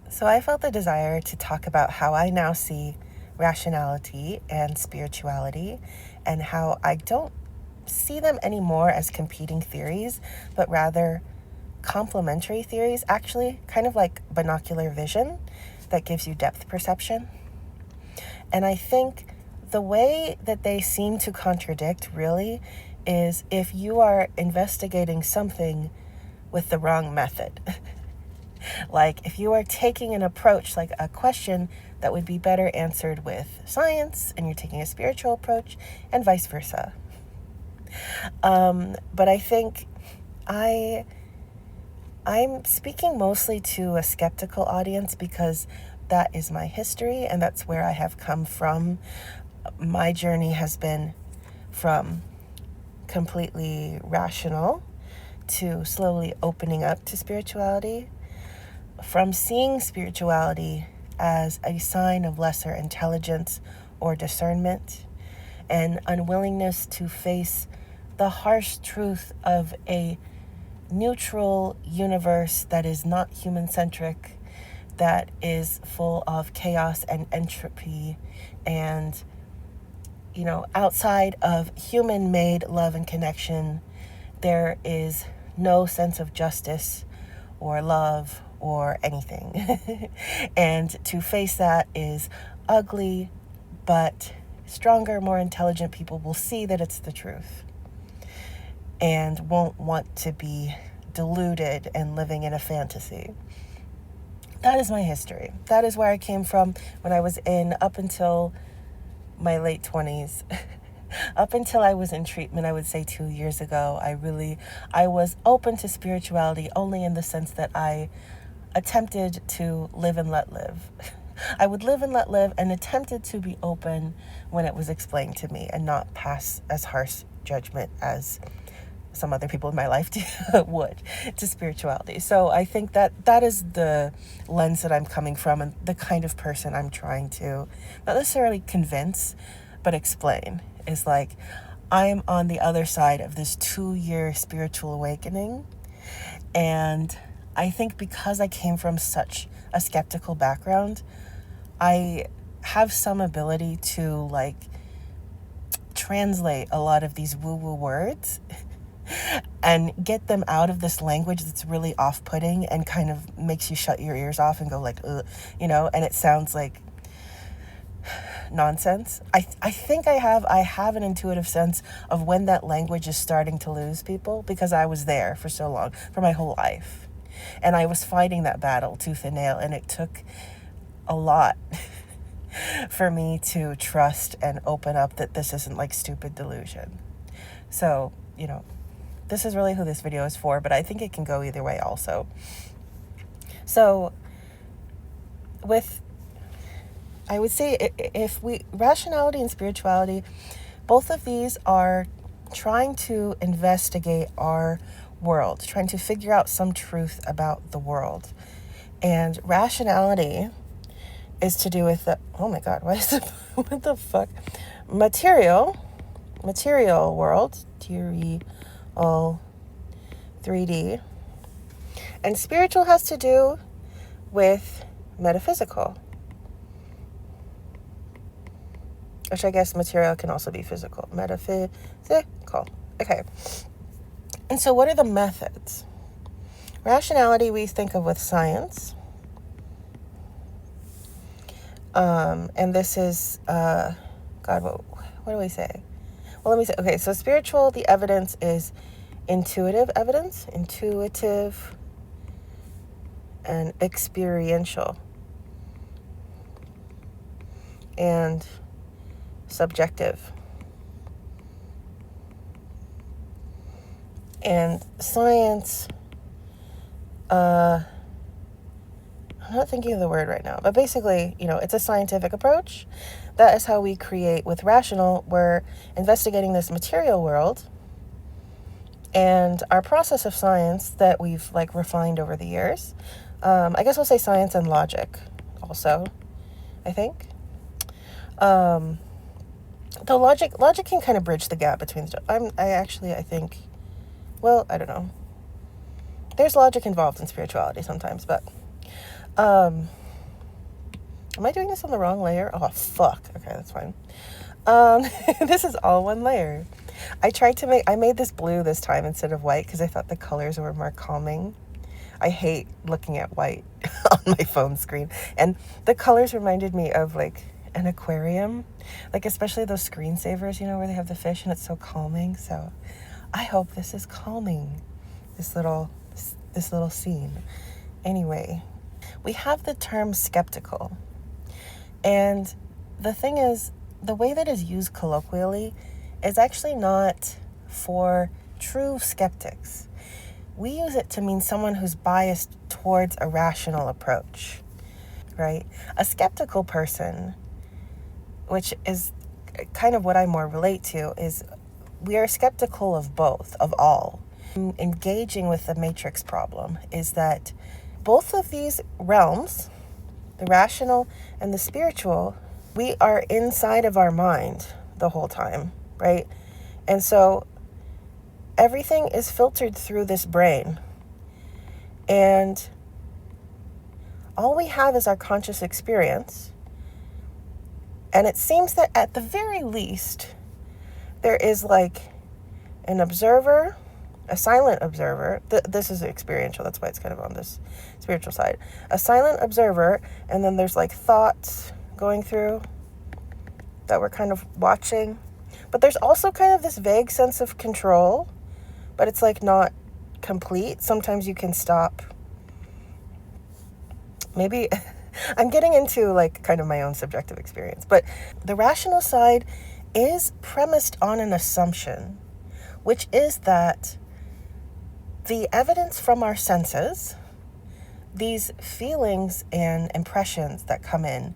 So I felt the desire to talk about how I now see rationality and spirituality, and how I don't see them anymore as competing theories, but rather complementary theories, actually, kind of like binocular vision that gives you depth perception. And I think the way that they seem to contradict really is if you are investigating something with the wrong method. Like if you are taking an approach, like a question that would be better answered with science, and you're taking a spiritual approach, and vice versa. But I think I'm speaking mostly to a skeptical audience because that is my history and that's where I have come from. My journey has been from completely rational to slowly opening up to spirituality, from seeing spirituality as a sign of lesser intelligence or discernment, and unwillingness to face the harsh truth of a neutral universe that is not human-centric, that is full of chaos and entropy, and, outside of human-made love and connection, there is no sense of justice or love or anything. And to face that is ugly, but stronger, more intelligent people will see that it's the truth and won't want to be deluded and living in a fantasy. That is my history. That is where I came from when I was up until my late 20s. Up until I was in treatment, I would say 2 years ago, I was open to spirituality only in the sense that I attempted to live and let live. I would live and let live and attempted to be open when it was explained to me and not pass as harsh judgment as some other people in my life would to spirituality. So I think that is the lens that I'm coming from and the kind of person I'm trying to not necessarily convince, but explain. Is like, I'm on the other side of this 2-year spiritual awakening. And I think because I came from such a skeptical background, I have some ability to translate a lot of these woo-woo words and get them out of this language that's really off-putting and kind of makes you shut your ears off and go ugh, and it sounds like nonsense. I think I have an intuitive sense of when that language is starting to lose people, because I was there for so long, for my whole life. And I was fighting that battle tooth and nail, and it took a lot for me to trust and open up that this isn't like stupid delusion. So, this is really who this video is for, but I think it can go either way also. So, I would say rationality and spirituality, both of these are trying to investigate our world, trying to figure out some truth about the world. And rationality is to do with oh my God, what the fuck? Material world, all 3D. And spiritual has to do with metaphysical, which I guess material can also be physical. Metaphysical. Okay. And so what are the methods? Rationality we think of with science. And this is, what do we say? Well, let me say, okay, so spiritual, the evidence is intuitive evidence, intuitive and experiential, and subjective. And science, I'm not thinking of the word right now, but basically, it's a scientific approach. That is how we create. With rational, we're investigating this material world, and our process of science that we've refined over the years. I guess we'll say science and logic also, I think. Though logic can kind of bridge the gap between the two. I think, well, I don't know. There's logic involved in spirituality sometimes, but Am I doing this on the wrong layer? Oh, fuck. Okay, that's fine. This is all one layer. I made this blue this time instead of white because I thought the colors were more calming. I hate looking at white on my phone screen. And the colors reminded me of like an aquarium, like especially those screensavers, where they have the fish and it's so calming. So I hope this is calming, this little scene. Anyway, we have the term skeptical. And the thing is, the way that is used colloquially is actually not for true skeptics. We use it to mean someone who's biased towards a rational approach, right? A skeptical person, which is kind of what I more relate to, is we are skeptical of both, of all. Engaging with the matrix problem is that both of these realms, the rational and the spiritual, we are inside of our mind the whole time, right? And so everything is filtered through this brain. And all we have is our conscious experience. And it seems that at the very least, there is like an observer, a silent observer. This is experiential. That's why it's kind of on this spiritual side. A silent observer, and then there's like thoughts going through that we're kind of watching. But there's also kind of this vague sense of control, but it's like not complete. Sometimes you can stop. Maybe I'm getting into like kind of my own subjective experience, but the rational side is premised on an assumption, which is that the evidence from our senses, these feelings and impressions that come in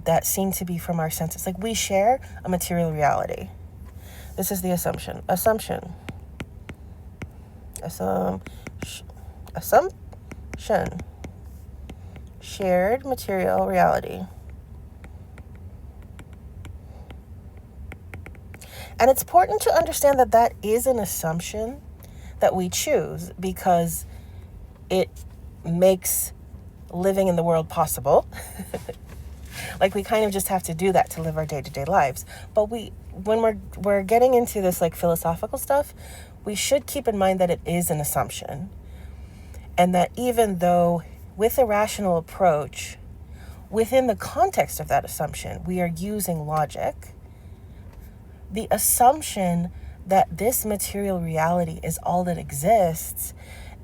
that seem to be from our senses, like we share a material reality. This is the assumption. Assumption. Shared material reality. And it's important to understand that that is an assumption that we choose because it makes living in the world possible. Like we kind of just have to do that to live our day-to-day lives. But when we're getting into this like philosophical stuff, we should keep in mind that it is an assumption. And that even though with a rational approach, within the context of that assumption, we are using logic, the assumption that this material reality is all that exists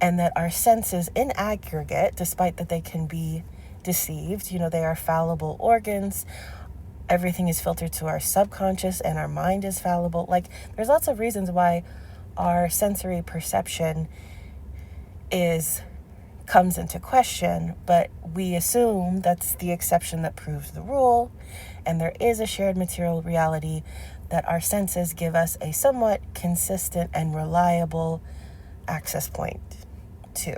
and that our senses in aggregate, despite that they can be deceived, they are fallible organs, everything is filtered to our subconscious and our mind is fallible. Like there's lots of reasons why our sensory perception comes into question, but we assume that's the exception that proves the rule, and there is a shared material reality that our senses give us a somewhat consistent and reliable access point to.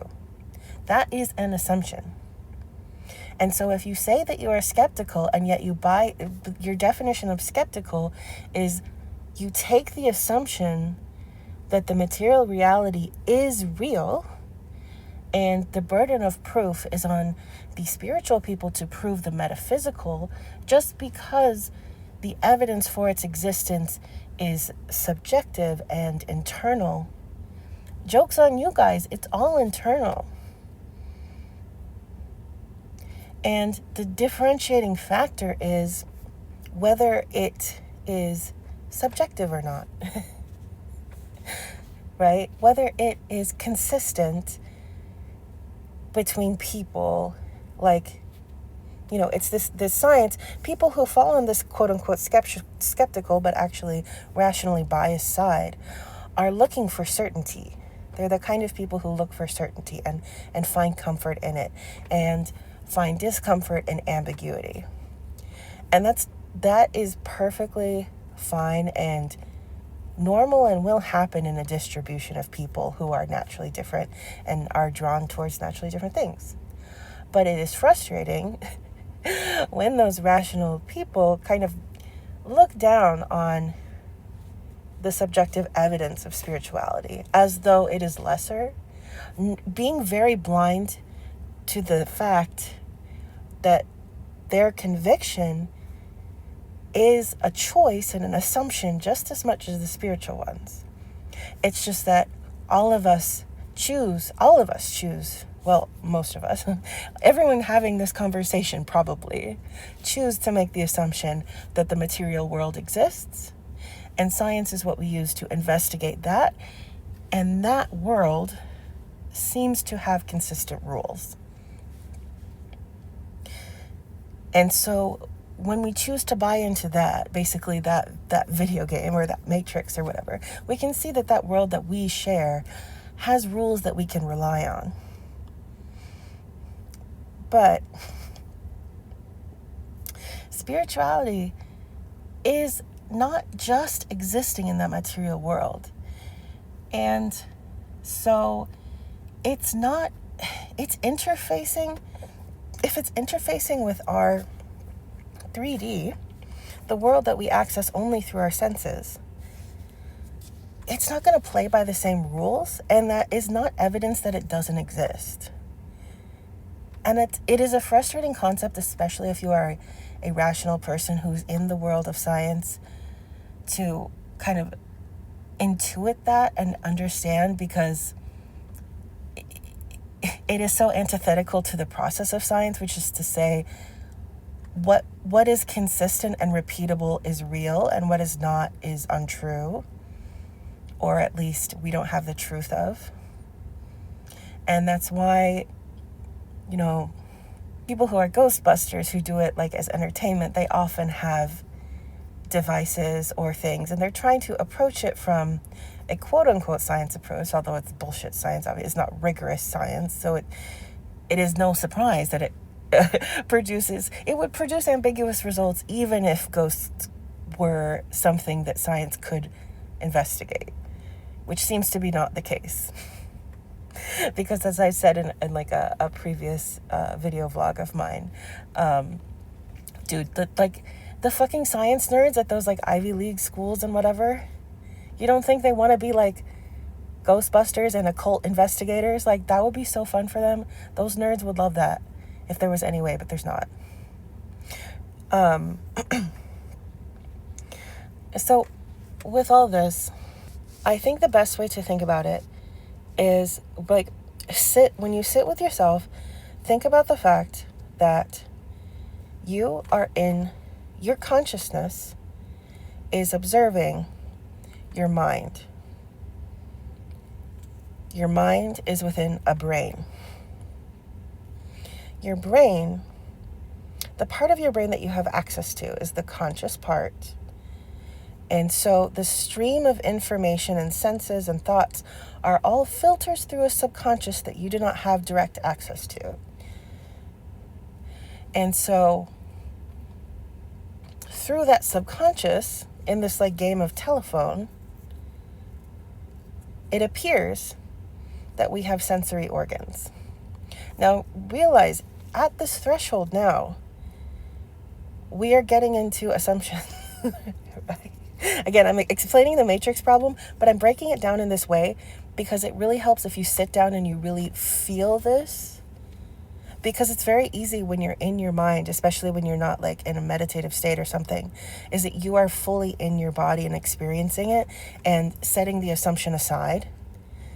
That is an assumption. And so if you say that you are skeptical and yet your definition of skeptical is you take the assumption that the material reality is real, and the burden of proof is on the spiritual people to prove the metaphysical, just because the evidence for its existence is subjective and internal. Joke's on you guys, it's all internal. And the differentiating factor is whether it is subjective or not. Right? Whether it is consistent between people, like, it's this science. People who fall on this quote-unquote skeptical but actually rationally biased side are looking for certainty. They're the kind of people who look for certainty and find comfort in it and find discomfort in ambiguity. And that is perfectly fine and normal and will happen in a distribution of people who are naturally different and are drawn towards naturally different things. But it is frustrating when those rational people kind of look down on the subjective evidence of spirituality as though it is lesser, being very blind to the fact that their conviction is a choice and an assumption just as much as the spiritual ones. It's just that all of us choose, well, most of us, everyone having this conversation probably choose to make the assumption that the material world exists, and science is what we use to investigate that, and that world seems to have consistent rules. And so when we choose to buy into that, basically that video game or that matrix or whatever, we can see that that world that we share has rules that we can rely on. But spirituality is not just existing in that material world. And so it's interfacing, if it's interfacing with our 3D, the world that we access only through our senses, it's not going to play by the same rules, and that is not evidence that it doesn't exist. And it is a frustrating concept, especially if you are a rational person who's in the world of science, to kind of intuit that and understand, because it is so antithetical to the process of science, which is to say what is consistent and repeatable is real, and what is not is untrue, or at least we don't have the truth of. And that's why, people who are Ghostbusters, who do it like as entertainment, they often have devices or things, and they're trying to approach it from a quote-unquote science approach, although it's bullshit science. Obviously, it's not rigorous science, so it is no surprise that it would produce ambiguous results even if ghosts were something that science could investigate, which seems to be not the case. Because as I said in like a previous video vlog of mine, the fucking science nerds at those like Ivy League schools and whatever, you don't think they want to be like Ghostbusters and occult investigators? Like, that would be so fun for them. Those nerds would love that if there was any way, but there's not. So with all this, I think the best way to think about it is like when you sit with yourself, think about the fact that your consciousness is observing your mind. Your mind is within a brain. Your brain, the part of your brain that you have access to, is the conscious part. And so the stream of information and senses and thoughts are all filters through a subconscious that you do not have direct access to. And so through that subconscious, in this like game of telephone, it appears that we have sensory organs. Now realize, at this threshold now, we are getting into assumptions. Right? Again, I'm explaining the matrix problem, but I'm breaking it down in this way because it really helps if you sit down and you really feel this. Because it's very easy when you're in your mind, especially when you're not like in a meditative state or something, is that you are fully in your body and experiencing it and setting the assumption aside.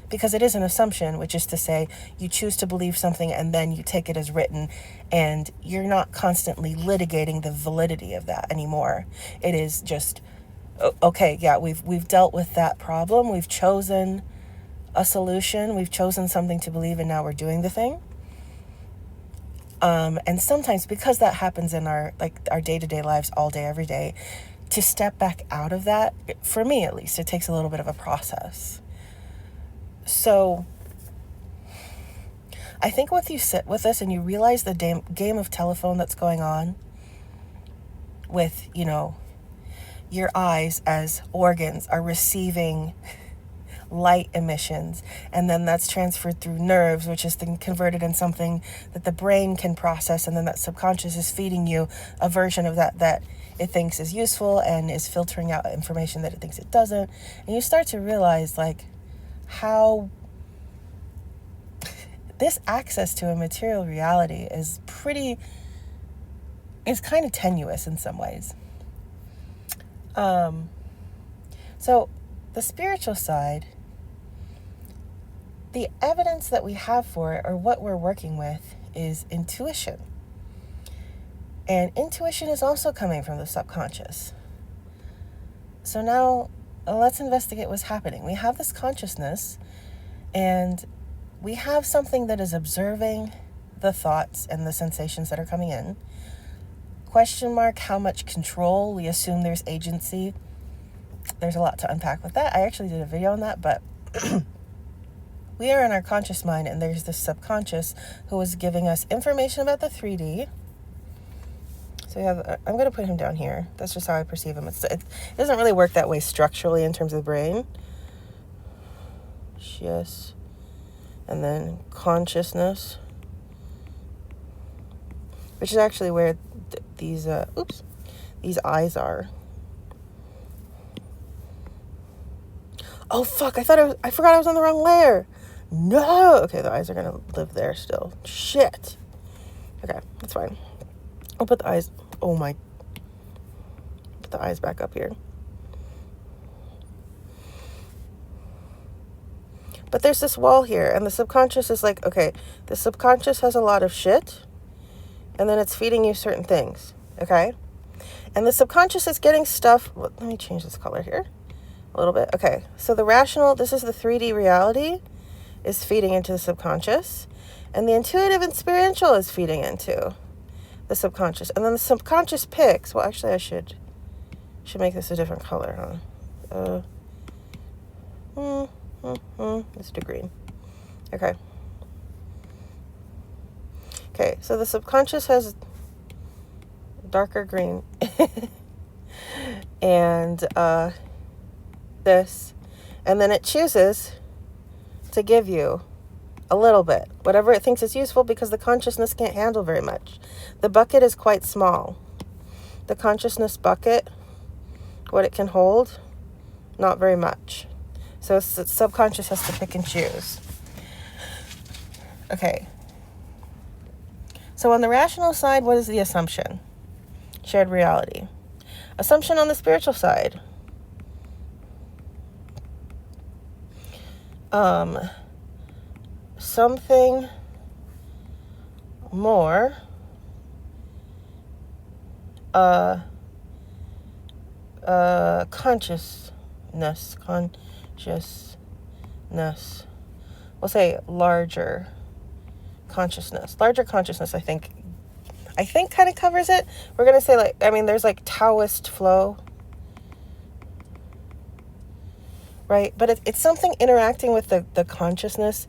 Because it is an assumption, which is to say you choose to believe something and then you take it as written, and you're not constantly litigating the validity of that anymore. It is just, okay, yeah, we've dealt with that problem. We've chosen a solution. We've chosen something to believe, and now we're doing the thing. And sometimes, because that happens in our day-to-day lives all day, every day, to step back out of that, for me at least, it takes a little bit of a process. So I think once you sit with this and you realize the game of telephone that's going on with, your eyes as organs are receiving light emissions, and then that's transferred through nerves, which is then converted in something that the brain can process, and then that subconscious is feeding you a version of that it thinks is useful and is filtering out information that it thinks it doesn't. And you start to realize like how this access to a material reality is kind of tenuous in some ways. So the spiritual side, the evidence that we have for it, or what we're working with, is intuition. And intuition is also coming from the subconscious. So now let's investigate what's happening. We have this consciousness, and we have something that is observing the thoughts and the sensations that are coming in. Question mark, how much control? We assume there's agency. There's a lot to unpack with that. I actually did a video on that, but we are in our conscious mind, and there's this subconscious who is giving us information about the 3D. So I'm going to put him down here. That's just how I perceive him. It doesn't really work that way structurally in terms of the brain. Yes. And then consciousness, which is actually where these eyes are. Oh, fuck. I forgot I was on the wrong layer. No. Okay, the eyes are going to live there still. Shit. Okay, that's fine. I'll put the eyes, put the eyes back up here. But there's this wall here, and the subconscious is like, okay, the subconscious has a lot of shit, and then it's feeding you certain things, okay? And the subconscious is getting stuff, let me change this color here a little bit. Okay, so the rational, this is the 3D reality, is feeding into the subconscious, and the intuitive and experiential is feeding into the subconscious. And then the subconscious picks, well, actually I should make this a different color, huh? Let's do green. Okay, so the subconscious has darker green and this, and then it chooses to give you a little bit, whatever it thinks is useful, because the consciousness can't handle very much. The bucket is quite small. The consciousness bucket, what it can hold, not very much. So subconscious has to pick and choose. Okay. So on the rational side, what is the assumption? Shared reality. Assumption on the spiritual side. Something more consciousness, we'll say larger consciousness, I think kind of covers it. We're going to say there's like Taoist flow, right? But it's something interacting with the consciousness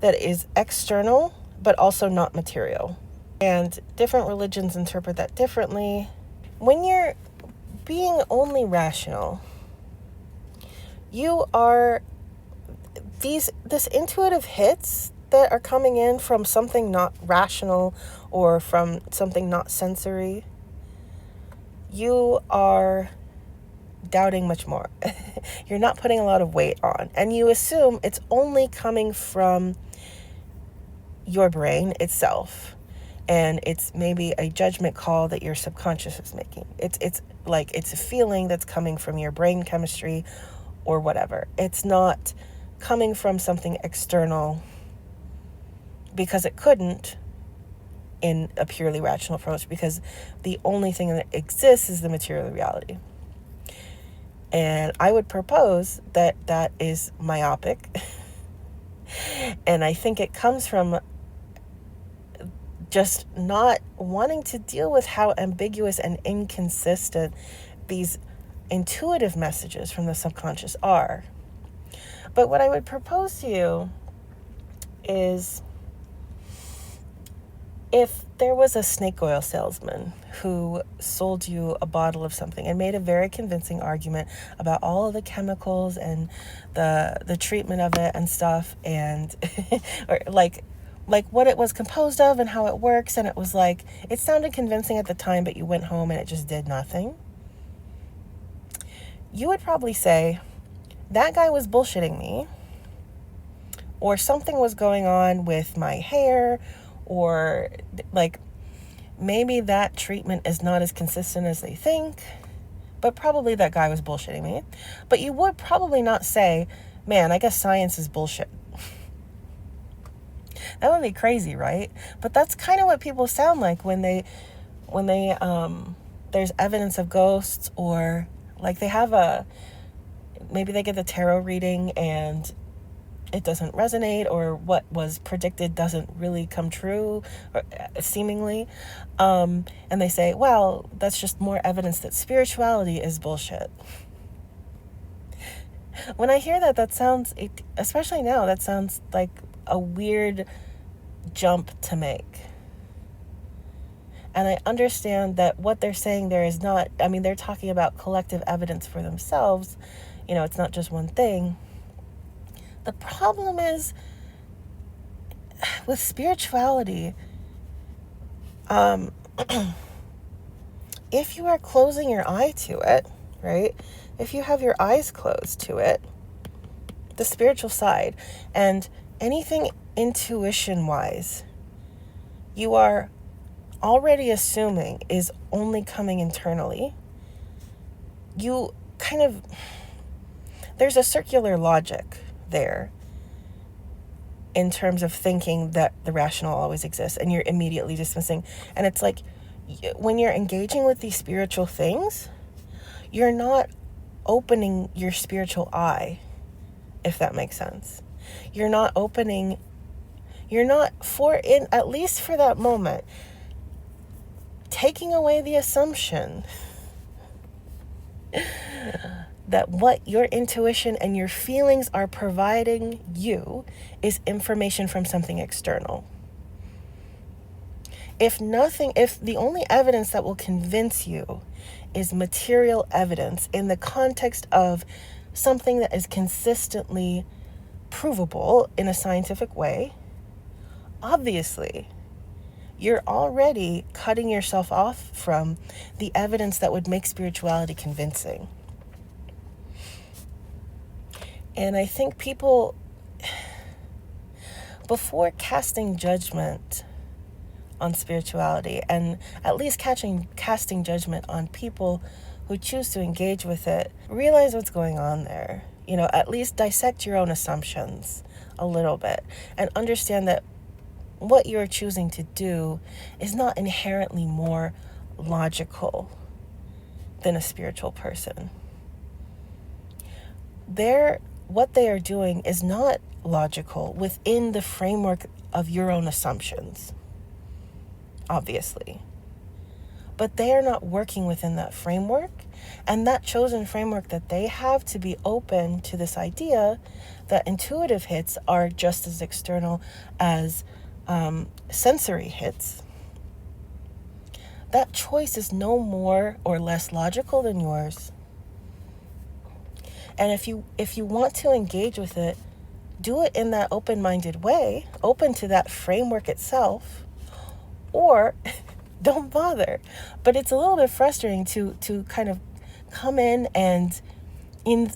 that is external, but also not material. And different religions interpret that differently. When you're being only rational, you are this intuitive hits that are coming in from something not rational or from something not sensory. You are doubting much more. You're not putting a lot of weight on, and you assume it's only coming from your brain itself, and it's maybe a judgment call that your subconscious is making. It's a feeling that's coming from your brain chemistry or whatever. It's not coming from something external, because it couldn't in a purely rational approach, because the only thing that exists is the material reality. And I would propose that is myopic. And I think it comes from just not wanting to deal with how ambiguous and inconsistent these intuitive messages from the subconscious are. But what I would propose to you is, if there was a snake oil salesman who sold you a bottle of something and made a very convincing argument about all of the chemicals and the treatment of it and stuff, and or like what it was composed of and how it works, and it sounded convincing at the time, but you went home and it just did nothing, you would probably say, that guy was bullshitting me, or something was going on with my hair, or like maybe that treatment is not as consistent as they think, but probably that guy was bullshitting me. But you would probably not say, man, I guess science is bullshit. That would be crazy, right? But that's kind of what people sound like when they there's evidence of ghosts, or like maybe they get the tarot reading and it doesn't resonate, or what was predicted doesn't really come true, or seemingly, and they say, well, that's just more evidence that spirituality is bullshit. When I hear that sounds, especially now, that sounds like a weird jump to make. And I understand that what they're saying there is not, I mean, they're talking about collective evidence for themselves. It's not just one thing. The problem is with spirituality, if you are closing your eye to it, right? If you have your eyes closed to it, the spiritual side, and anything intuition-wise, you are already assuming is only coming internally, there's a circular logic there in terms of thinking that the rational always exists, and you're immediately dismissing. And it's like, when you're engaging with these spiritual things, you're not opening your spiritual eye, if that makes sense. You're not, at least for that moment, taking away the assumption that what your intuition and your feelings are providing you is information from something external. If the only evidence that will convince you is material evidence in the context of something that is consistently provable in a scientific way, obviously, you're already cutting yourself off from the evidence that would make spirituality convincing. And I think people, before casting judgment on spirituality, and at least casting judgment on people who choose to engage with it, realize what's going on there. At least dissect your own assumptions a little bit and understand that what you're choosing to do is not inherently more logical than a spiritual person. What they are doing is not logical within the framework of your own assumptions, obviously. But they are not working within that framework, and that chosen framework that they have to be open to this idea that intuitive hits are just as external as sensory hits. That choice is no more or less logical than yours. And if you want to engage with it, do it in that open-minded way, open to that framework itself, or don't bother. But it's a little bit frustrating to kind of come in and in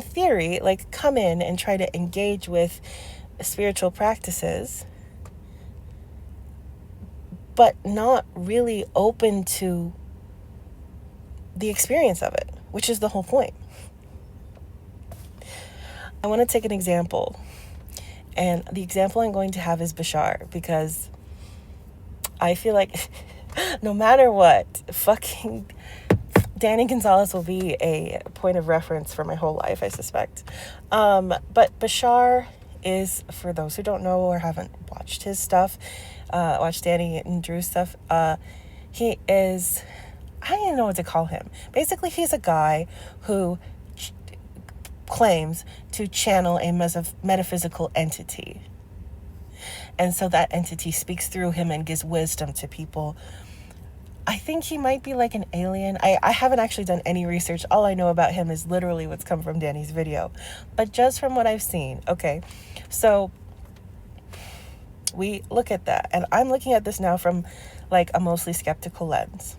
theory, like, come in and try to engage with spiritual practices, but not really open to the experience of it, which is the whole point. I want to take an example, and the example I'm going to have is Bashar, because I feel like no matter what, fucking Danny Gonzalez will be a point of reference for my whole life, I suspect. But Bashar is, for those who don't know or haven't watched his stuff, watched Danny and Drew's stuff, he is, I don't even know what to call him. Basically, he's a guy who claims to channel a metaphysical entity. And so that entity speaks through him and gives wisdom to people. I think he might be like an alien. I haven't actually done any research. All I know about him is literally what's come from Danny's video. But just from what I've seen, okay, so we look at that. And I'm looking at this now from like a mostly skeptical lens.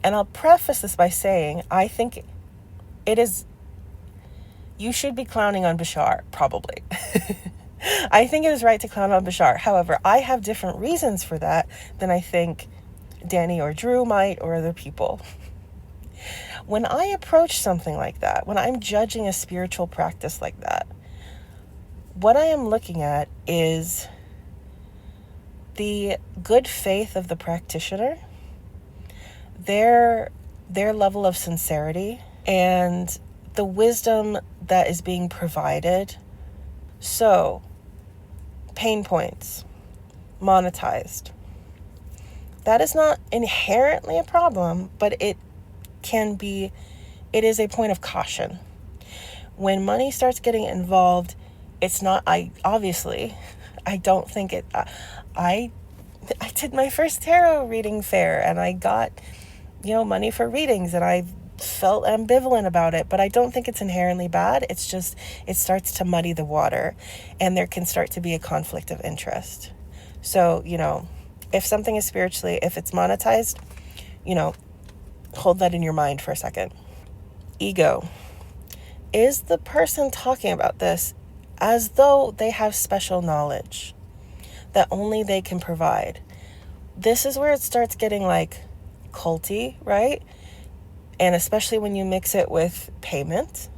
And I'll preface this by saying I think it is you should be clowning on Bashar, probably. I think it is right to clown on Bashar. However, I have different reasons for that than I think Danny or Drew might, or other people. When I approach something like that, when I'm judging a spiritual practice like that, what I am looking at is the good faith of the practitioner, their level of sincerity, and the wisdom that is being provided. So, pain points, monetized. That is not inherently a problem, but it is a point of caution. When money starts getting involved, it's not, I don't think it, I did my first tarot reading fair and I got, money for readings, and I felt ambivalent about it, but I don't think it's inherently bad. It's just, it starts to muddy the water and there can start to be a conflict of interest. So, if something is spiritually, if it's monetized, hold that in your mind for a second. Ego. Is the person talking about this as though they have special knowledge that only they can provide? This is where it starts getting like culty, right? And especially when you mix it with payment,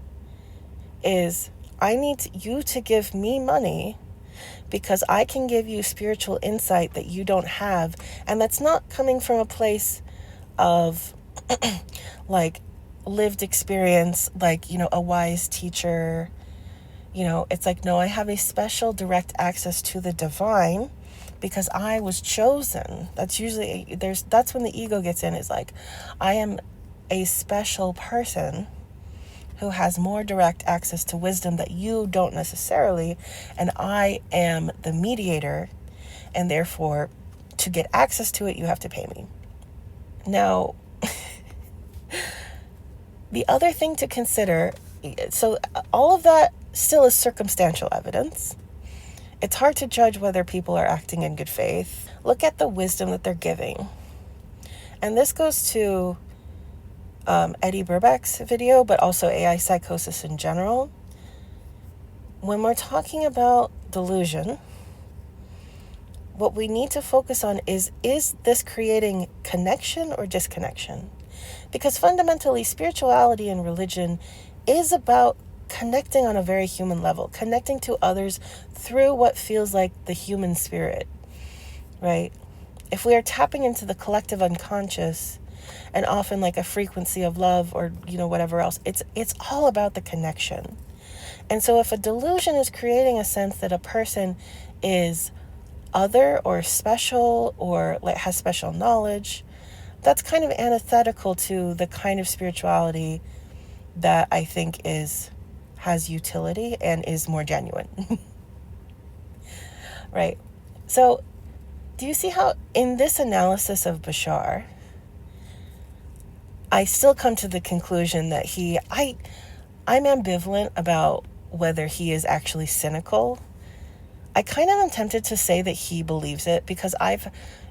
is I need you to give me money because I can give you spiritual insight that you don't have. And that's not coming from a place of like lived experience, like, a wise teacher. It's like, no, I have a special direct access to the divine because I was chosen. That's usually, that's when the ego gets in, is like, I am a special person who has more direct access to wisdom that you don't necessarily, and I am the mediator, and therefore to get access to it you have to pay me. Now, the other thing to consider, so all of that still is circumstantial evidence. It's hard to judge whether people are acting in good faith. Look at the wisdom that they're giving. And this goes to Eddie Burback's video, but also AI psychosis in general. When we're talking about delusion, what we need to focus on is this creating connection or disconnection? Because fundamentally, spirituality and religion is about connecting on a very human level, connecting to others through what feels like the human spirit, right? If we are tapping into the collective unconscious, and often like a frequency of love or, whatever else, it's all about the connection. And so if a delusion is creating a sense that a person is other or special or like has special knowledge, that's kind of antithetical to the kind of spirituality that I think has utility and is more genuine. Right? So do you see how in this analysis of Bashar, I still come to the conclusion that I'm ambivalent about whether he is actually cynical. I kind of am tempted to say that he believes it because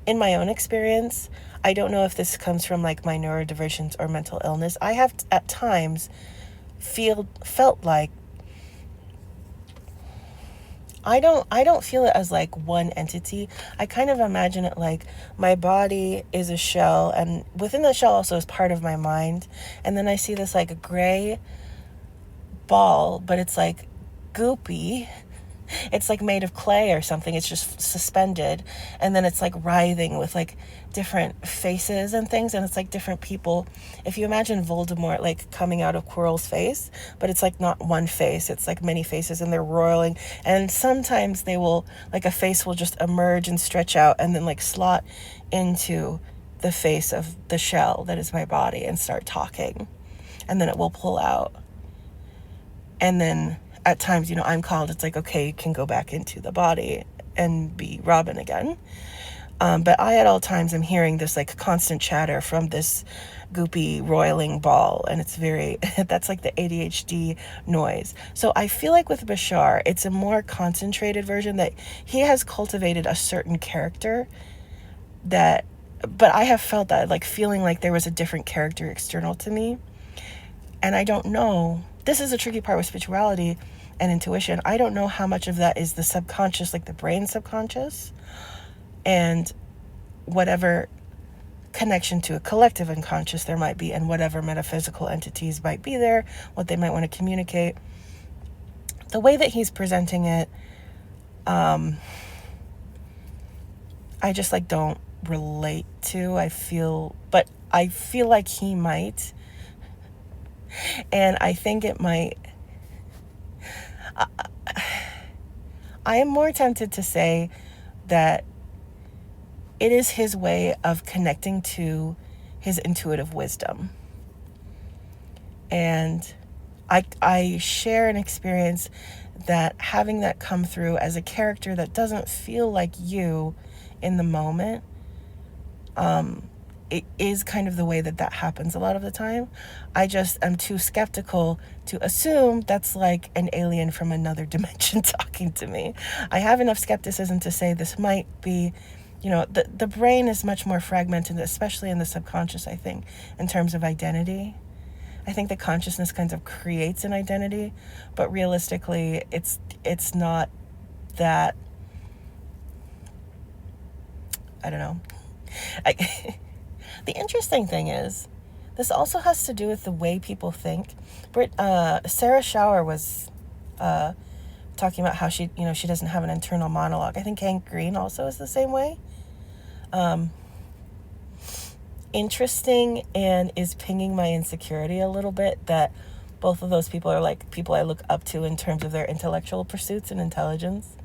in my own experience, I don't know if this comes from like my neurodivergence or mental illness. I have at times felt like I don't feel it as like one entity. I kind of imagine it like my body is a shell, and within the shell also is part of my mind. And then I see this like a gray ball, but it's like goopy. It's like made of clay or something. It's just suspended. And then it's like writhing with like different faces and things. And it's like different people. If you imagine Voldemort like coming out of Quirrell's face, but it's like not one face. It's like many faces and they're roiling. And sometimes they will, like a face will just emerge and stretch out and then like slot into the face of the shell that is my body and start talking. And then it will pull out. And then at times, I'm called, it's like, okay, you can go back into the body and be Robin again. But I at all times am hearing this like constant chatter from this goopy roiling ball. And it's that's like the ADHD noise. So I feel like with Bashar, it's a more concentrated version that he has cultivated a certain character but I have felt that like feeling like there was a different character external to me. And I don't know this is a tricky part with spirituality and intuition. I don't know how much of that is the subconscious, like the brain subconscious, and whatever connection to a collective unconscious there might be, and whatever metaphysical entities might be there, what they might want to communicate. The way that he's presenting it, I just like don't relate to. I feel like he might, and I think it might. I am more tempted to say that it is his way of connecting to his intuitive wisdom. And I share an experience that having that come through as a character that doesn't feel like you in the moment, it is kind of the way that happens a lot of the time. I just am too skeptical to assume that's like an alien from another dimension talking to me. I have enough skepticism to say this might be, the brain is much more fragmented, especially in the subconscious, I think, in terms of identity. I think the consciousness kind of creates an identity, but realistically, it's not that. I don't know. The interesting thing is, this also has to do with the way people think. Sarah Schauer was talking about how she doesn't have an internal monologue. I think Hank Green also is the same way. Interesting, and is pinging my insecurity a little bit that both of those people are like people I look up to in terms of their intellectual pursuits and intelligence.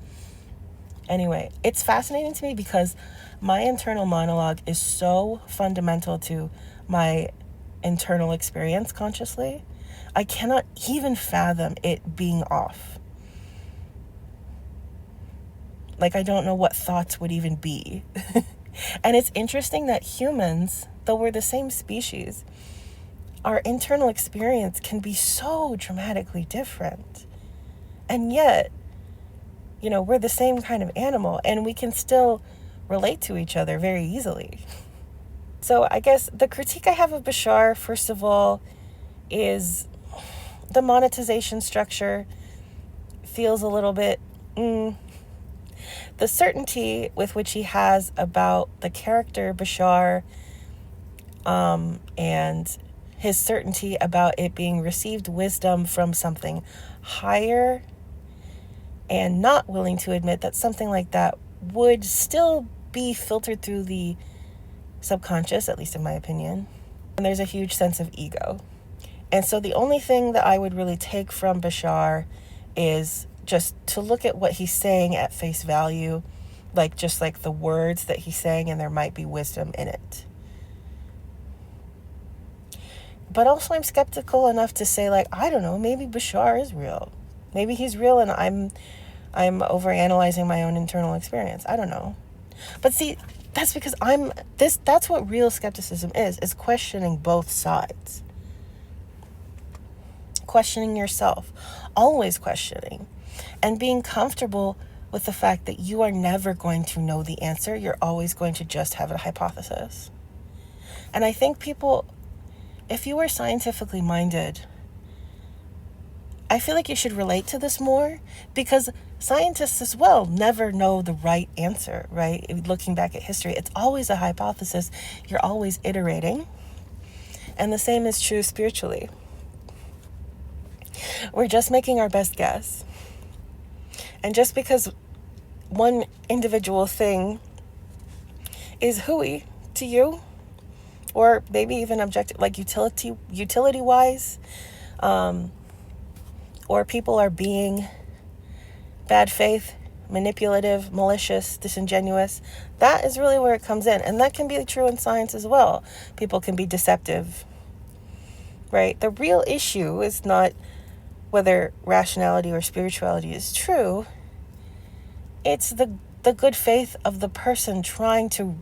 Anyway, it's fascinating to me because my internal monologue is so fundamental to my internal experience consciously. I cannot even fathom it being off. Like, I don't know what thoughts would even be. And it's interesting that humans, though we're the same species, our internal experience can be so dramatically different. And yet, we're the same kind of animal, and we can still relate to each other very easily. So I guess the critique I have of Bashar, first of all, is the monetization structure feels a little bit... The certainty with which he has about the character Bashar, and his certainty about it being received wisdom from something higher, and not willing to admit that something like that would still be filtered through the subconscious, at least in my opinion. And there's a huge sense of ego. And so the only thing that I would really take from Bashar is just to look at what he's saying at face value, just like the words that he's saying, and there might be wisdom in it. But also I'm skeptical enough to say, I don't know, maybe Bashar is real. Maybe he's real and I'm overanalyzing my own internal experience. I don't know. But see, that's because that's what real skepticism is questioning both sides. Questioning yourself, always questioning, and being comfortable with the fact that you are never going to know the answer. You're always going to just have a hypothesis. And I think people, if you are scientifically minded, I feel like you should relate to this more, because scientists as well never know the right answer, right? Looking back at history, it's always a hypothesis. You're always iterating. And the same is true spiritually. We're just making our best guess. And just because one individual thing is hooey to you, or maybe even objective, like utility-wise, or people are being bad faith, manipulative, malicious, disingenuous, that is really where it comes in. And that can be true in science as well. People can be deceptive, right? The real issue is not whether rationality or spirituality is true. It's the good faith of the person trying to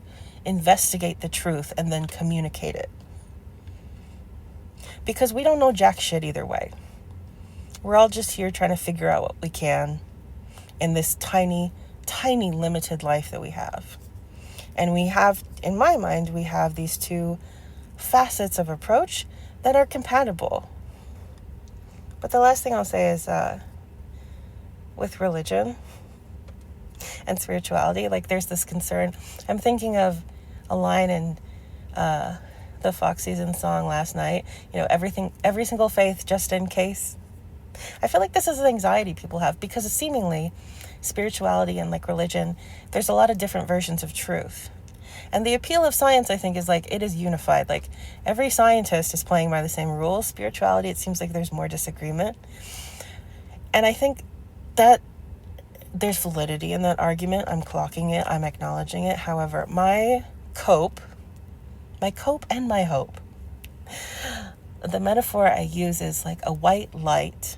investigate the truth and then communicate it. Because we don't know jack shit either way. We're all just here trying to figure out what we can in this tiny, tiny limited life that we have. And we have, in my mind, we have these two facets of approach that are compatible. But the last thing I'll say is with religion and spirituality, like there's this concern. I'm thinking of a line in the Fox Season song Last Night, everything, every single faith just in case. I feel like this is an anxiety people have because seemingly spirituality and like religion, there's a lot of different versions of truth. And the appeal of science, I think, is like it is unified. Like every scientist is playing by the same rules. Spirituality, it seems like there's more disagreement. And I think that there's validity in that argument. I'm clocking it. I'm acknowledging it. However, my cope and my hope, the metaphor I use is like a white light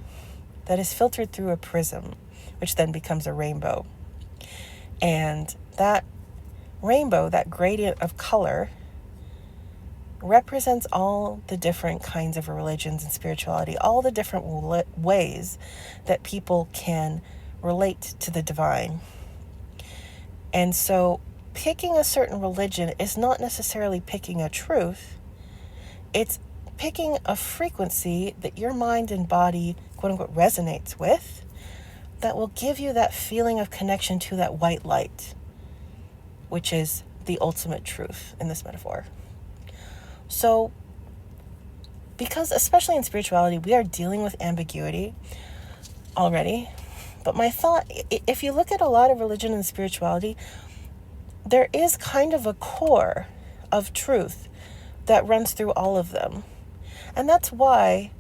that is filtered through a prism, which then becomes a rainbow. And that rainbow, that gradient of color, represents all the different kinds of religions and spirituality, all the different ways that people can relate to the divine. And so picking a certain religion is not necessarily picking a truth. It's picking a frequency that your mind and body, quote unquote, resonates with, that will give you that feeling of connection to that white light, which is the ultimate truth in this metaphor. So, because especially in spirituality, we are dealing with ambiguity already. But my thought, if you look at a lot of religion and spirituality, there is kind of a core of truth that runs through all of them. And that's why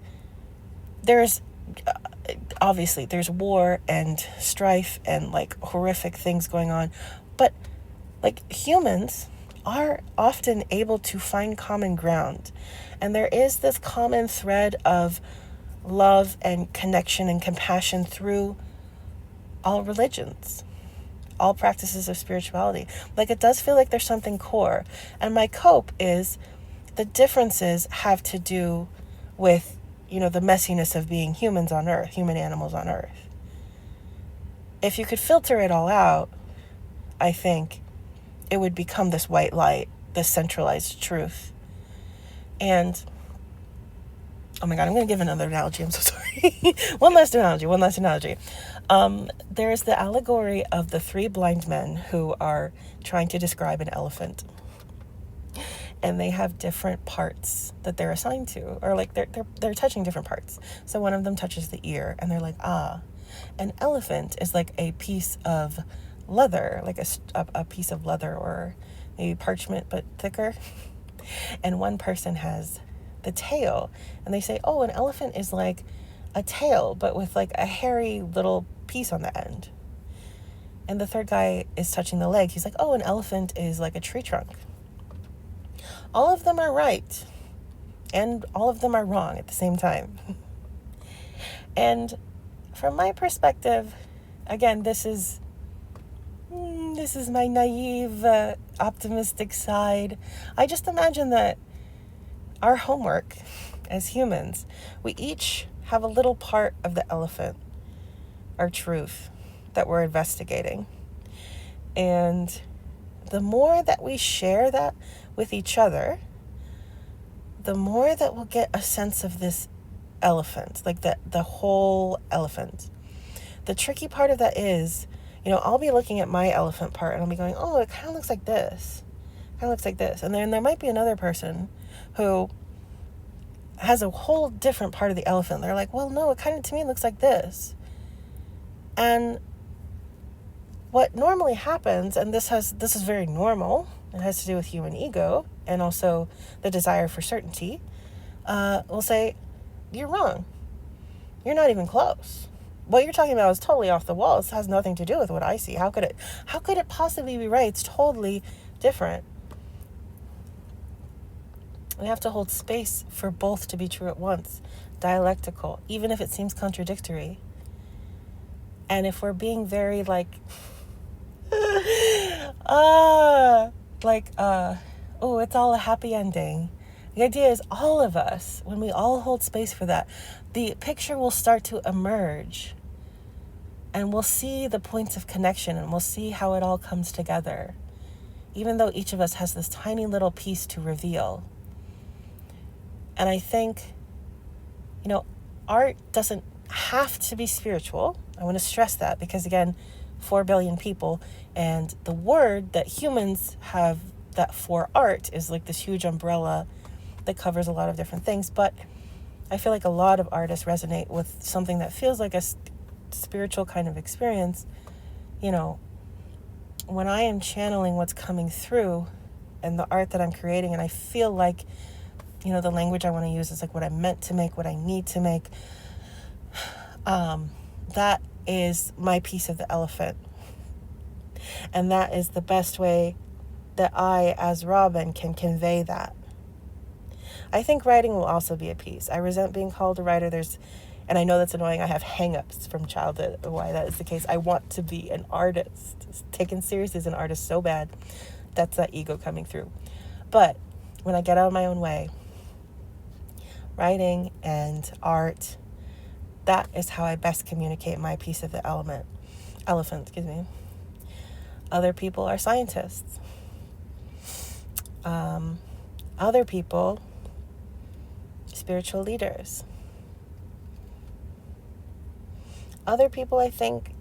obviously there's war and strife and like horrific things going on. But like humans are often able to find common ground. And there is this common thread of love and connection and compassion through all religions, all practices of spirituality. Like it does feel like there's something core. And my cope is the differences have to do with, the messiness of being humans on earth, human animals on earth. If you could filter it all out, I think it would become this white light, this centralized truth. And, oh my God, I'm going to give another analogy. I'm so sorry. One last analogy. There is the allegory of the three blind men who are trying to describe an elephant. And they have different parts that they're assigned to, or like they're touching different parts. So one of them touches the ear, and they're like, an elephant is like a piece of leather, like a piece of leather or maybe parchment, but thicker. And one person has the tail, and they say, an elephant is like a tail, but with like a hairy little piece on the end. And the third guy is touching the leg. He's like, an elephant is like a tree trunk. All of them are right, and all of them are wrong at the same time. And from my perspective, again, this is my naive, optimistic side. I just imagine that our homework as humans, we each have a little part of the elephant, our truth, that we're investigating. And the more that we share that with each other, the more that we'll get a sense of this elephant, like the whole elephant. The tricky part of that is, I'll be looking at my elephant part and I'll be going, it kind of looks like this. And then there might be another person who has a whole different part of the elephant. They're like, well, no, it kind of to me looks like this. And what normally happens, and this is very normal, it has to do with human ego and also the desire for certainty, will say, you're wrong. You're not even close. What you're talking about is totally off the wall. This has nothing to do with what I see. How could it possibly be right? It's totally different. We have to hold space for both to be true at once. Dialectical, even if it seems contradictory. And if we're being very it's all a happy ending. The idea is all of us, when we all hold space for that, the picture will start to emerge. And we'll see the points of connection, and we'll see how it all comes together. Even though each of us has this tiny little piece to reveal. And I think, art doesn't have to be spiritual. I want to stress that because, again, 4 billion people, and the word that humans have that for art is like this huge umbrella that covers a lot of different things. But I feel like a lot of artists resonate with something that feels like a spiritual kind of experience. When I am channeling what's coming through and the art that I'm creating, and I feel like, the language I want to use is like what I'm meant to make, what I need to make. That is my piece of the elephant. And that is the best way that I, as Robin, can convey that. I think writing will also be a piece. I resent being called a writer. And I know that's annoying. I have hang-ups from childhood why that is the case. I want to be an artist, taken seriously as an artist so bad. That's that ego coming through. But when I get out of my own way, writing and art, that is how I best communicate my piece of the elephant. Other people are scientists. Other people, spiritual leaders. Other people, I think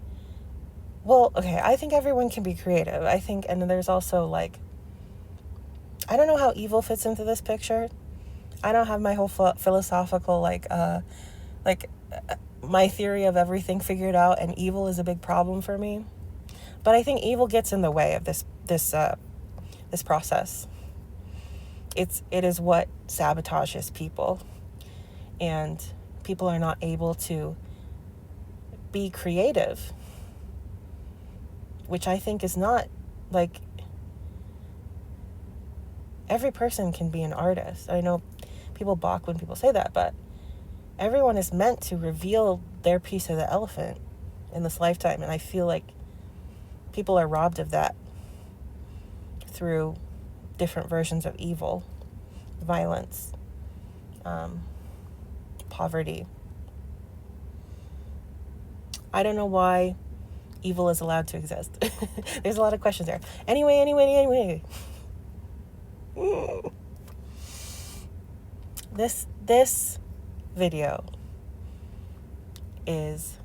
everyone can be creative. And there's also I don't know how evil fits into this picture. I don't have my whole philosophical, my theory of everything figured out, and evil is a big problem for me. But I think evil gets in the way of this process. It is what sabotages people, and people are not able to be creative, which I think is not every person can be an artist. I know people balk when people say that, but everyone is meant to reveal their piece of the elephant in this lifetime, and I feel like people are robbed of that through different versions of evil, violence, poverty. I don't know why evil is allowed to exist. There's a lot of questions there. Anyway. This video is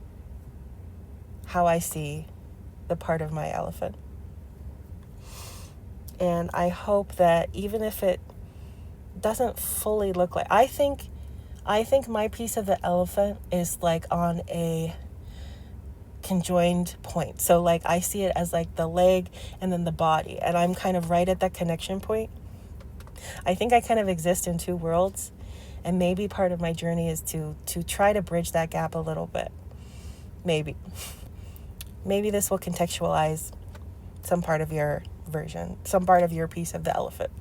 how I see the part of my elephant. And I hope that even if it doesn't fully look like, I think my piece of the elephant is on a conjoined point. So I see it as the leg and then the body, and I'm kind of right at that connection point. I think I kind of exist in two worlds, and maybe part of my journey is to try to bridge that gap a little bit. Maybe this will contextualize some part of your version, some part of your piece of the elephant.